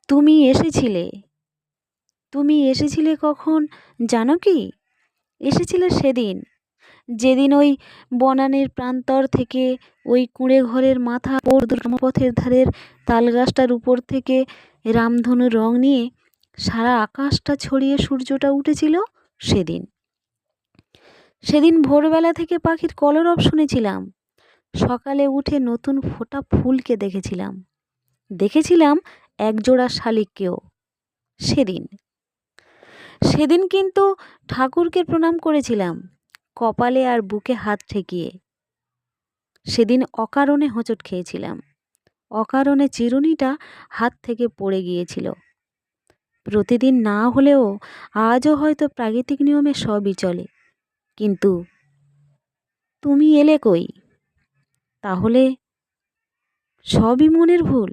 তুমি এসেছিলে। তুমি এসেছিলে কখন জানো কি? এসেছিলে সেদিন, যেদিন ওই বনানীর প্রান্তর থেকে ওই কুঁড়ে ঘরের মাথা ও গ্রামপথের ধারের তালগাছটার উপর থেকে রামধনুর রং নিয়ে সারা আকাশটা ছড়িয়ে সূর্যটা উঠেছিল। সেদিন সেদিন ভোরবেলা থেকে পাখির কলরব শুনেছিলাম। সকালে উঠে নতুন ফোটা ফুলকে দেখেছিলাম। দেখেছিলাম একজোড়া শালিককেও। সেদিন সেদিন কিন্তু ঠাকুরকে প্রণাম করেছিলাম, কপালে আর বুকে হাত ঠেকিয়ে। সেদিন অকারণে হোঁচট খেয়েছিলাম, অকারণে চিরুনিটা হাত থেকে পড়ে গিয়েছিল। প্রতিদিন না হলেও আজও হয়তো প্রাকৃতিক নিয়মে সবই চলে, কিন্তু তুমি এলে কই? তাহলে সবই মনের ভুল।